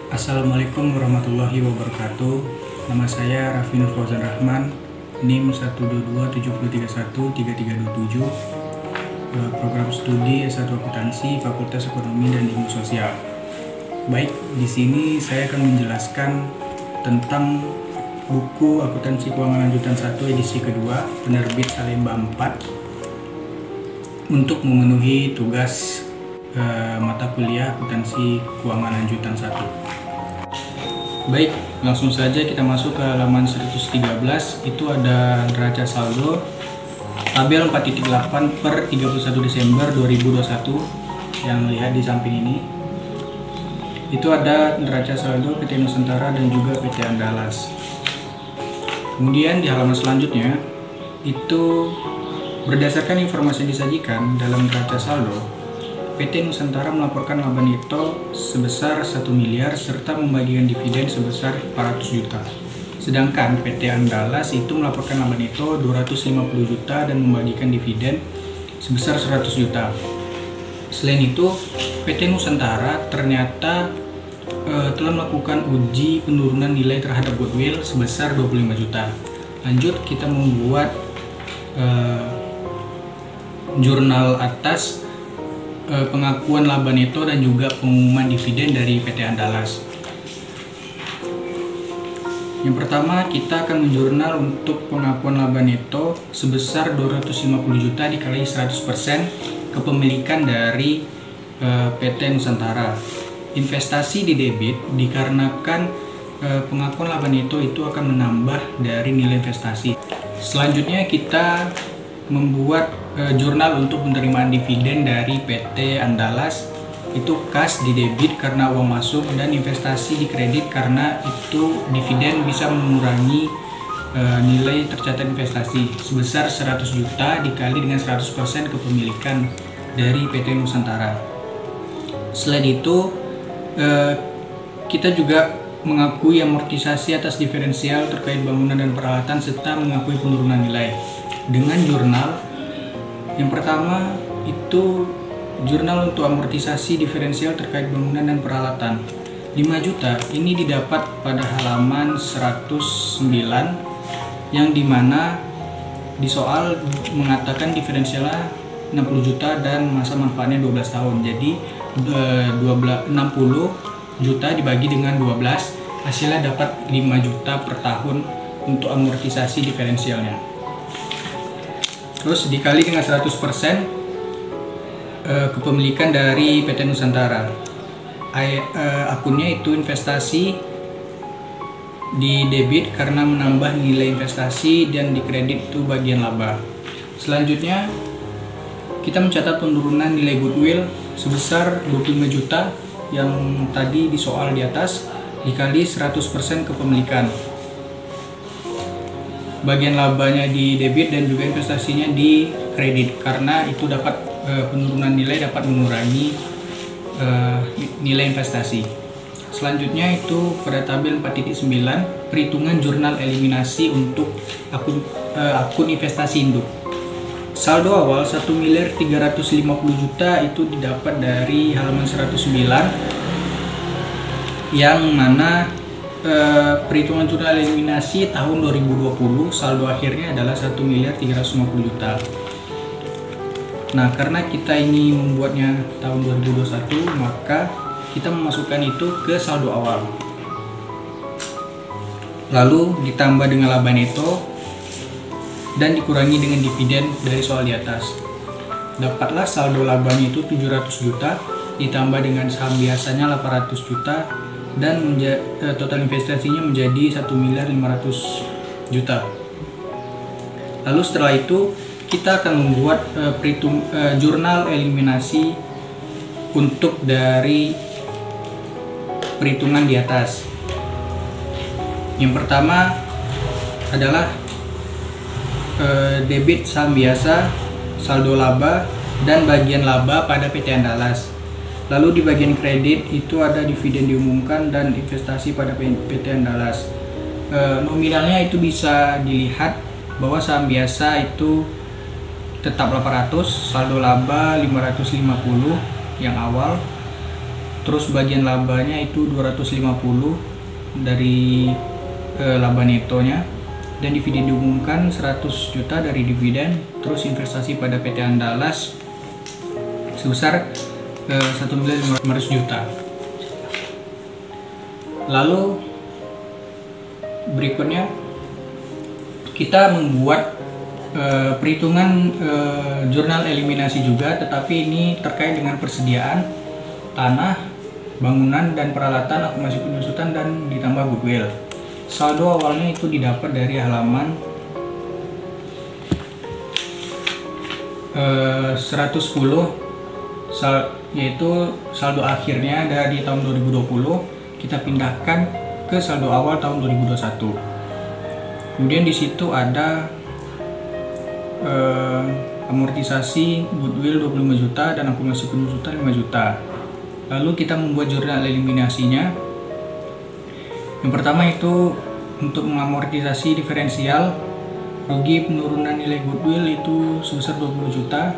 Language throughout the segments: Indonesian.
Assalamualaikum warahmatullahi wabarakatuh. Nama saya Raffi Nur Fauzan Rahman, NIM 12270313327, program studi S1 Akuntansi Fakultas Ekonomi dan Ilmu Sosial. Baik, di sini saya akan menjelaskan tentang buku Akuntansi Keuangan Lanjutan 1 edisi kedua penerbit Salemba 4 untuk memenuhi tugas mata kuliah Akuntansi Keuangan Lanjutan 1. Baik, langsung saja kita masuk ke halaman 113. Itu ada neraca saldo tabel 4.8 per 31 Desember 2021 yang lihat di samping ini. Itu ada neraca saldo PT Nusantara dan juga PT Andalas. Kemudian di halaman selanjutnya itu berdasarkan informasi yang disajikan dalam neraca saldo, PT Nusantara melaporkan laba neto sebesar 1 miliar serta membagikan dividen sebesar 400 juta. Sedangkan PT Andalas itu melaporkan laba neto 250 juta dan membagikan dividen sebesar 100 juta. Selain itu, PT Nusantara ternyata telah melakukan uji penurunan nilai terhadap goodwill sebesar 25 juta. Lanjut, kita membuat jurnal atas pengakuan laba neto dan juga pengumuman dividen dari PT Andalas. Yang pertama, kita akan menjurnal untuk pengakuan laba neto sebesar 250 juta dikali 100% kepemilikan dari PT Nusantara. Investasi di debit dikarenakan pengakuan laba neto itu akan menambah dari nilai investasi. Selanjutnya kita membuat jurnal untuk penerimaan dividen dari PT Andalas. Itu kas di debit karena uang masuk dan investasi di kredit karena itu dividen bisa mengurangi nilai tercatat investasi sebesar 100 juta dikali dengan 100% kepemilikan dari PT Nusantara. Selain itu kita juga mengakui amortisasi atas diferensial terkait bangunan dan peralatan serta mengakui penurunan nilai dengan jurnal. Yang pertama itu jurnal untuk amortisasi diferensial terkait bangunan dan peralatan 5 juta. Ini didapat pada halaman 109 yang dimana di soal mengatakan diferensialnya 60 juta dan masa manfaatnya 12 tahun. Jadi 60 juta dibagi dengan 12 hasilnya dapat 5 juta per tahun untuk amortisasi diferensialnya. Terus dikali dengan 100% kepemilikan dari PT Nusantara. Akunnya itu investasi di debit karena menambah nilai investasi dan di kredit itu bagian laba. Selanjutnya kita mencatat penurunan nilai goodwill sebesar 25 juta yang tadi di soal di atas dikali 100% kepemilikan. Bagian labanya di debit dan juga investasinya di kredit karena itu dapat penurunan nilai dapat mengurangi nilai investasi. Selanjutnya itu pada tabel 4.9 perhitungan jurnal eliminasi untuk akun investasi induk. Saldo awal 1 miliar 350 juta itu didapat dari halaman 109 yang mana perhitungan jurnal eliminasi tahun 2020 saldo akhirnya adalah 1 miliar 350 juta. Nah, karena kita ini membuatnya tahun 2021, maka kita memasukkan itu ke saldo awal. Lalu ditambah dengan laba neto dan dikurangi dengan dividen dari soal di atas. Dapatlah saldo labanya itu 700 juta ditambah dengan saham biasanya 800 juta dan total investasinya menjadi 1 miliar 500 juta. Lalu setelah itu kita akan membuat jurnal eliminasi untuk dari perhitungan di atas. Yang pertama adalah debit saham biasa, saldo laba, dan bagian laba pada PT Andalas. Lalu di bagian kredit itu ada dividen diumumkan dan investasi pada PT Andalas. Nominalnya itu bisa dilihat bahwa saham biasa itu tetap 800, saldo laba 550 yang awal. Terus bagian labanya itu 250 dari laba netonya, dan dividen diumumkan 100 juta dari dividen. Terus investasi pada PT Andalas sebesar 1.500.000 juta. Lalu berikutnya kita membuat perhitungan jurnal eliminasi juga, tetapi ini terkait dengan persediaan tanah, bangunan dan peralatan, akumulasi penyusutan dan ditambah goodwill. Saldo awalnya itu didapat dari halaman 110, yaitu saldo akhirnya dari tahun 2020 kita pindahkan ke saldo awal tahun 2021. Kemudian di situ ada amortisasi goodwill 25 juta dan akumulasi penyusutan 5 juta. Lalu kita membuat jurnal eliminasinya. Yang pertama itu untuk mengamortisasi diferensial, rugi penurunan nilai goodwill itu sebesar 20 juta,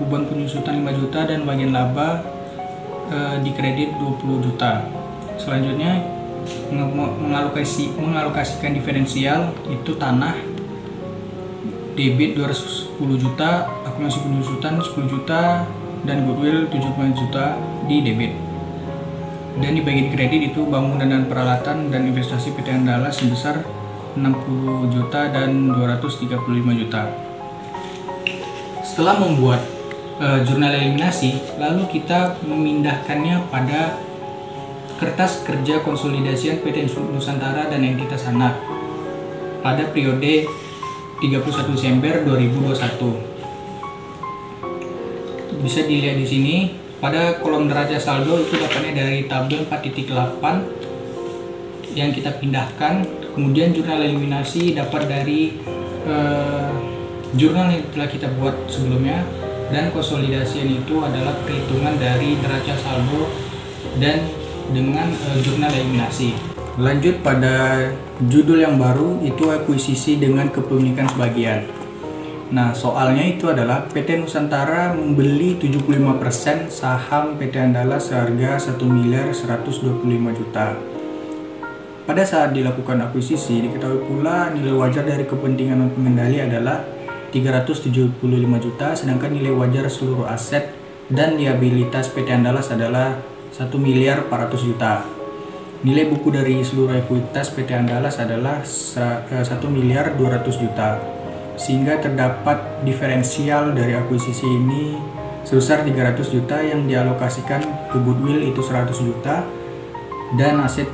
beban penyusutan 5 juta, dan bagian laba di kredit 20 juta. Selanjutnya mengalokasikan diferensial itu tanah, debit 210 juta, akumulasi penyusutan 10 juta, dan goodwill 75 juta di debit. Dan di bagian kredit itu bangunan dan peralatan dan investasi PT Andalas sebesar 60 juta dan 235 juta. Setelah membuat jurnal eliminasi, lalu kita memindahkannya pada kertas kerja konsolidasian PT Nusantara dan entitas anak pada periode 31 Desember 2021. Bisa dilihat di sini. Pada kolom neraca saldo itu dapatnya dari tabel 4.8 yang kita pindahkan. Kemudian jurnal eliminasi dapat dari jurnal yang telah kita buat sebelumnya, dan konsolidasian itu adalah perhitungan dari neraca saldo dan dengan jurnal eliminasi. Lanjut pada judul yang baru, itu akuisisi dengan kepemilikan sebagian. Nah, soalnya itu adalah PT Nusantara membeli 75% saham PT Andalas seharga 1.125 juta. Pada saat dilakukan akuisisi, diketahui pula nilai wajar dari kepentingan pengendali adalah 375 juta, sedangkan nilai wajar seluruh aset dan liabilitas PT Andalas adalah 1.400 juta. Nilai buku dari seluruh ekuitas PT Andalas adalah 1.200 juta. Sehingga terdapat diferensial dari akuisisi ini sebesar 300 juta yang dialokasikan ke goodwill itu 100 juta, dan aset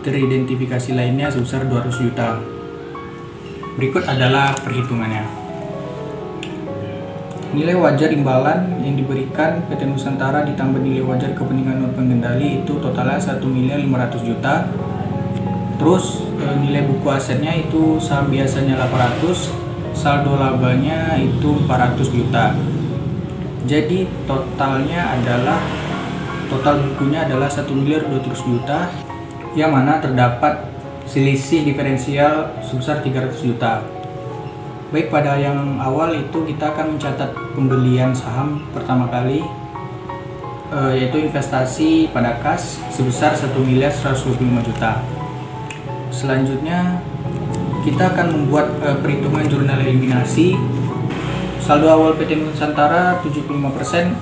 teridentifikasi lainnya sebesar 200 juta. Berikut adalah perhitungannya. Nilai wajar imbalan yang diberikan PT Nusantara ditambah nilai wajar kepentingan non pengendali itu totalnya 1.500.000 juta. Terus nilai buku asetnya itu saham biasanya 800, saldo labanya itu 400 juta. Jadi total bukunya adalah 1.200.000 juta, yang mana terdapat selisih diferensial sebesar 300 juta. Baik, pada yang awal itu kita akan mencatat pembelian saham pertama kali, yaitu investasi pada kas sebesar 1.125 juta. Selanjutnya kita akan membuat perhitungan jurnal eliminasi. Saldo awal PT Nusantara 75%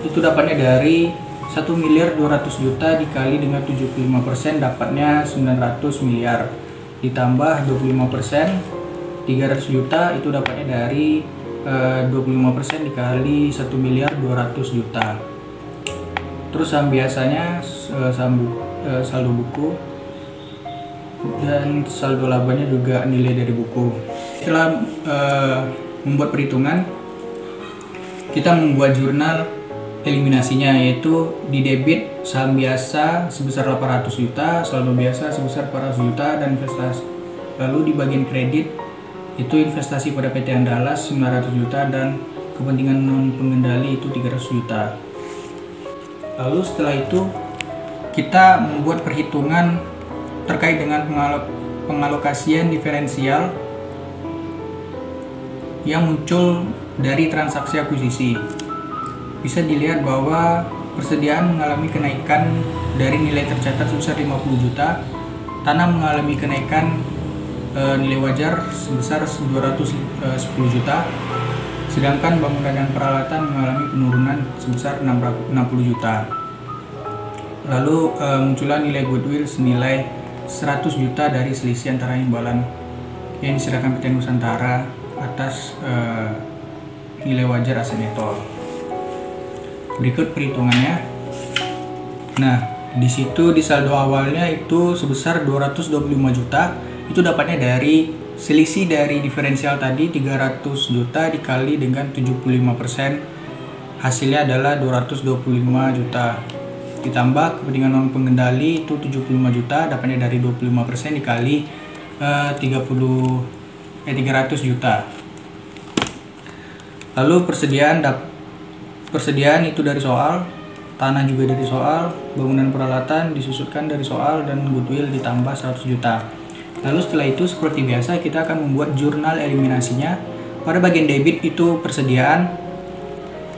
itu dapatnya dari 1.200.000 juta dikali dengan 75% dapatnya 900 miliar, ditambah 25% 300 juta itu dapatnya dari 25% dikali 1.200.000 juta. Terus saham biasanya saldo buku, dan saldo labanya juga nilai dari buku. Setelah membuat perhitungan, kita membuat jurnal eliminasinya, yaitu di debit saham biasa sebesar 800 juta, saldo biasa sebesar 400 juta, dan investasi. Lalu di bagian kredit itu investasi pada PT Andalas 900 juta dan kepentingan non pengendali itu 300 juta. Lalu setelah itu kita membuat perhitungan terkait dengan pengalokasian diferensial yang muncul dari transaksi akuisisi. Bisa dilihat bahwa persediaan mengalami kenaikan dari nilai tercatat sebesar 50 juta, tanah mengalami kenaikan nilai wajar sebesar 210 juta, sedangkan bangunan dan peralatan mengalami penurunan sebesar 60 juta. Lalu muncullah nilai goodwill senilai 100 juta dari selisih antara imbalan yang diserahkan PT Nusantara atas nilai wajar aset neto. Berikut perhitungannya. Nah, di situ di saldo awalnya itu sebesar 225 juta. Itu dapatnya dari selisih dari diferensial tadi 300 juta dikali dengan 75%. Hasilnya adalah 225 juta. Ditambah kepentingan non pengendali itu 75 juta, dapatnya dari 25% dikali 300 juta. Lalu persediaan itu dari soal, tanah juga dari soal, bangunan peralatan disusutkan dari soal, dan goodwill ditambah 100 juta. Lalu setelah itu seperti biasa kita akan membuat jurnal eliminasinya. Pada bagian debit itu persediaan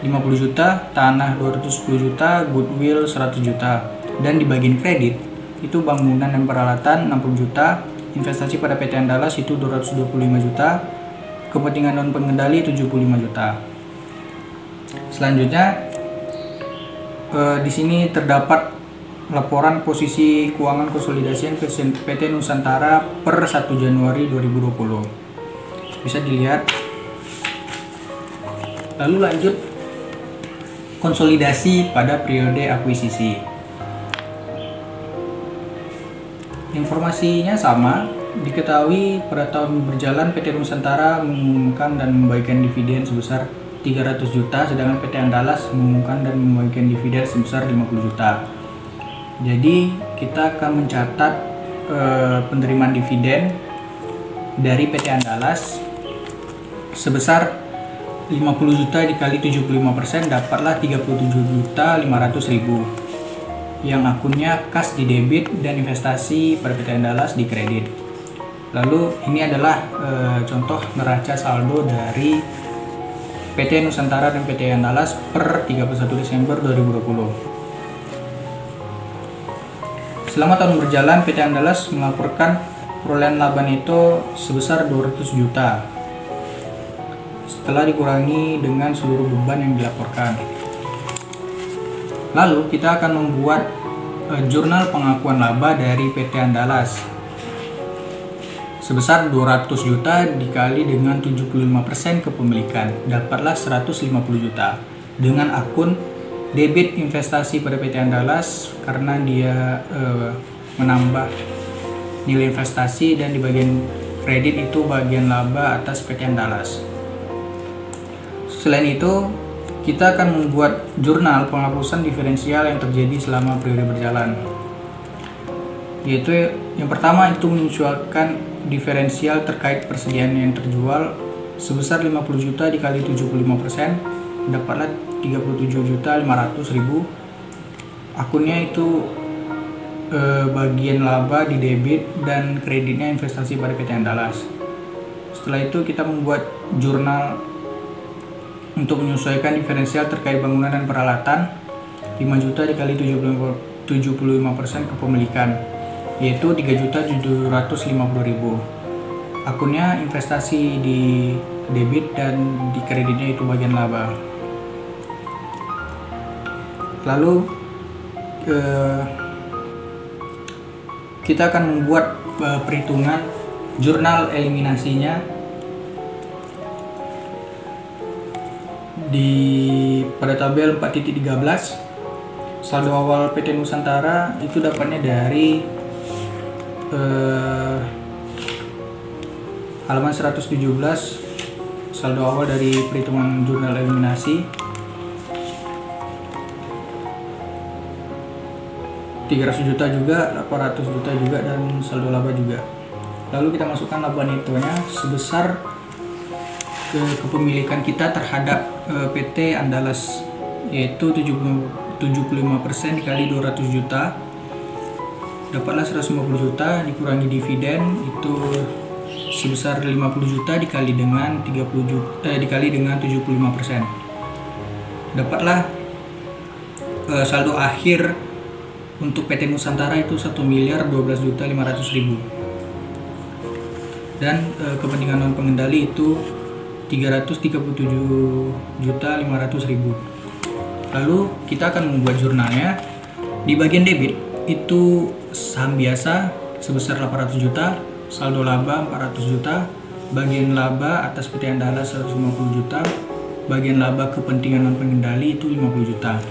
50 juta, tanah 210 juta, goodwill 100 juta. Dan di bagian kredit itu bangunan dan peralatan 60 juta, investasi pada PT Andalas itu 225 juta, kepentingan non pengendali 75 juta. Selanjutnya di sini terdapat laporan posisi keuangan konsolidasian PT Nusantara per 1 Januari 2020. Bisa dilihat. Lalu lanjut konsolidasi pada periode akuisisi. Informasinya sama, diketahui pada tahun berjalan PT Nusantara mengumumkan dan membagikan dividen sebesar 300 juta, sedangkan PT Andalas mengumumkan dan membagikan dividen sebesar 50 juta. Jadi kita akan mencatat penerimaan dividen dari PT Andalas sebesar 50 juta dikali 75% dapatlah 37.500.000 yang akunnya kas di debit dan investasi pada PT Andalas di kredit. Lalu ini adalah contoh neraca saldo dari PT Nusantara dan PT Andalas per 31 Desember 2020. Selama tahun berjalan, PT Andalas melaporkan perolehan laba neto sebesar 200 juta. Setelah dikurangi dengan seluruh beban yang dilaporkan. Lalu kita akan membuat jurnal pengakuan laba dari PT Andalas sebesar 200 juta dikali dengan 75% kepemilikan, dapatlah 150 juta. Dengan akun debit investasi pada PT Andalas karena dia menambah nilai investasi, dan di bagian kredit itu bagian laba atas PT Andalas. Selain itu, kita akan membuat jurnal penghapusan diferensial yang terjadi selama periode berjalan. Yaitu yang pertama itu menyesuaikan diferensial terkait persediaan yang terjual sebesar 50 juta dikali 75%, dapatlah 37.500.000. Akunnya itu bagian laba di debit dan kreditnya investasi pada PT Andalas. Setelah itu kita membuat jurnal untuk menyesuaikan diferensial terkait bangunan dan peralatan 5 juta dikali 75% kepemilikan, yaitu 3.750.000. Akunnya investasi di debit dan di kreditnya itu bagian laba. Lalu kita akan membuat perhitungan jurnal eliminasinya pada tabel 4.13. Saldo awal PT Nusantara itu dapatnya dari halaman 117, saldo awal dari perhitungan jurnal eliminasi 300 juta juga, 800 juta juga, dan saldo laba juga. Lalu kita masukkan laba netonya sebesar kepemilikan kita terhadap PT Andalas, yaitu 75% dikali 200 juta, dapatlah 150 juta, dikurangi dividen itu sebesar 50 juta dikali dengan 30 juta dikali dengan 75%. Dapatlah saldo akhir untuk PT Nusantara itu 1.012.500.000, dan kepentingan non pengendali itu 337.500.000. Lalu kita akan membuat jurnalnya. Di bagian debit itu saham biasa sebesar 800 juta, saldo laba 400 juta, bagian laba atas PT Andalas 150 juta, bagian laba kepentingan non pengendali itu 50 juta.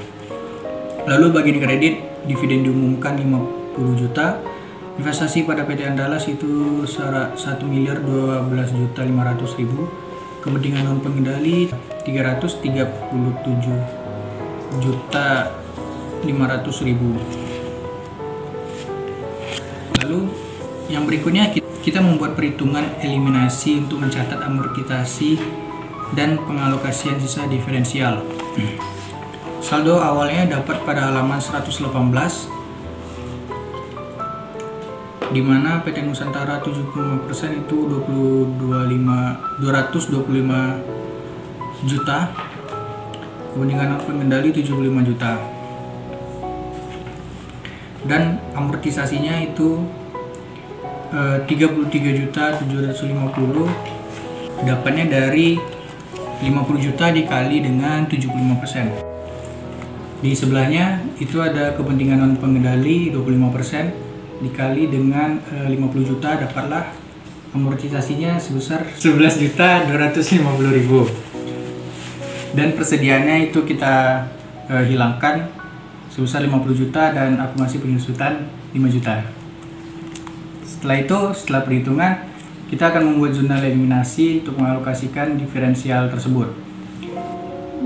Lalu bagian kredit, dividen diumumkan 50 juta, investasi pada PT Andalas itu 1.012.500.000, kepentingan non pengendali 337.500.000. Lalu yang berikutnya kita membuat perhitungan eliminasi untuk mencatat amortisasi dan pengalokasian sisa diferensial. Saldo awalnya dapat pada halaman 118, di mana PT Nusantara 75% itu 225 juta, kepentingan pengendali 75 juta, dan amortisasinya itu 33.750, dapatnya dari 50 juta dikali dengan 75%. Di sebelahnya itu ada kepentingan non pengendali 25% dikali dengan 50 juta, dapatlah amortisasinya sebesar 11.250.000, dan persediaannya itu kita hilangkan sebesar 50 juta dan akumulasi penyusutan 5 juta. Setelah perhitungan, kita akan membuat jurnal eliminasi untuk mengalokasikan diferensial tersebut.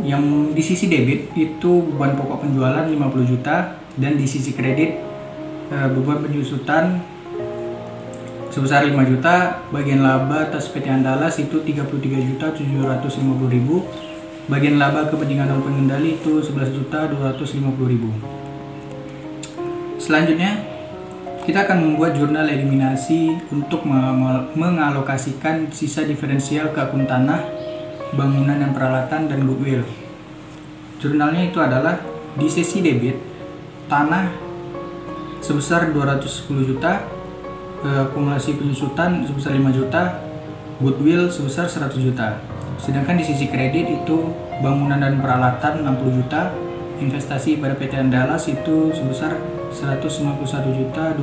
Yang di sisi debit itu beban pokok penjualan 50 juta, dan di sisi kredit beban penyusutan sebesar 5 juta, bagian laba atas PT Andalas itu 33.750.000, bagian laba kepentingan non pengendali itu 11.250.000. Selanjutnya kita akan membuat jurnal eliminasi untuk mengalokasikan sisa diferensial ke akun tanah, bangunan dan peralatan, dan goodwill. Jurnalnya itu adalah di sesi debit tanah sebesar 210 juta, akumulasi penyusutan sebesar 5 juta, goodwill sebesar 100 juta. Sedangkan di sisi kredit itu bangunan dan peralatan 60 juta, investasi pada PT Andalas itu sebesar 191.250.000,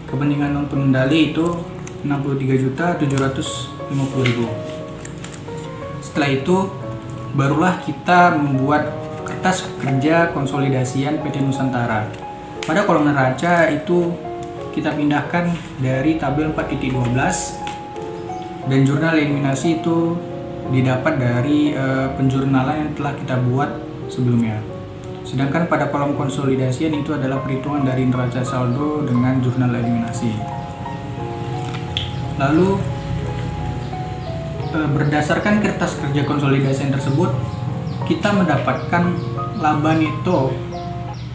kepentingan non pengendali itu 63.750.000. Setelah itu barulah kita membuat kertas kerja konsolidasian PT Nusantara. Pada kolom neraca itu kita pindahkan dari tabel 4.12, dan jurnal eliminasi itu didapat dari penjurnalan yang telah kita buat sebelumnya. Sedangkan pada kolom konsolidasian itu adalah perhitungan dari neraca saldo dengan jurnal eliminasi. Lalu berdasarkan kertas kerja konsolidasian tersebut, kita mendapatkan laba neto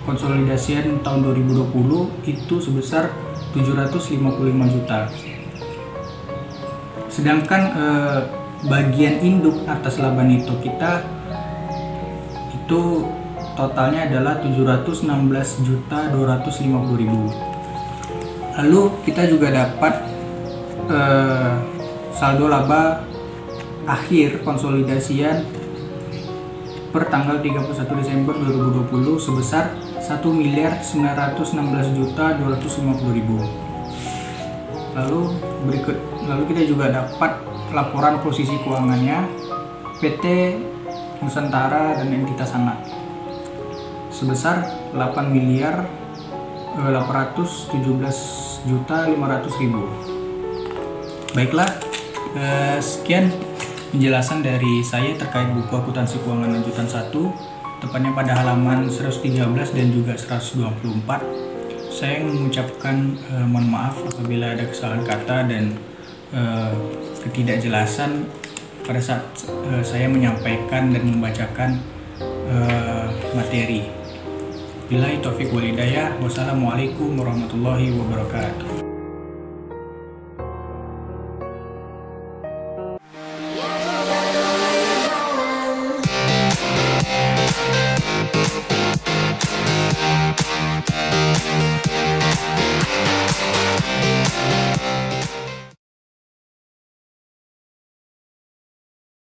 konsolidasian tahun 2020 itu sebesar 755 juta. Sedangkan bagian induk atas laba neto kita itu totalnya adalah 716.250.000. Lalu kita juga dapat saldo laba akhir konsolidasian per tanggal 31 Desember 2020 sebesar 1.916.250.000. Lalu kita juga dapat laporan posisi keuangannya PT Nusantara dan entitas anak sebesar 8.817.500.000. Baiklah, sekian penjelasan dari saya terkait buku akuntansi keuangan lanjutan 1, tepatnya pada halaman 113 dan juga 124. saya mengucapkan mohon maaf apabila ada kesalahan kata dan ketidakjelasan pada saat saya menyampaikan dan membacakan materi. Billahi taufiq wal hidayah. Wassalamualaikum warahmatullahi wabarakatuh.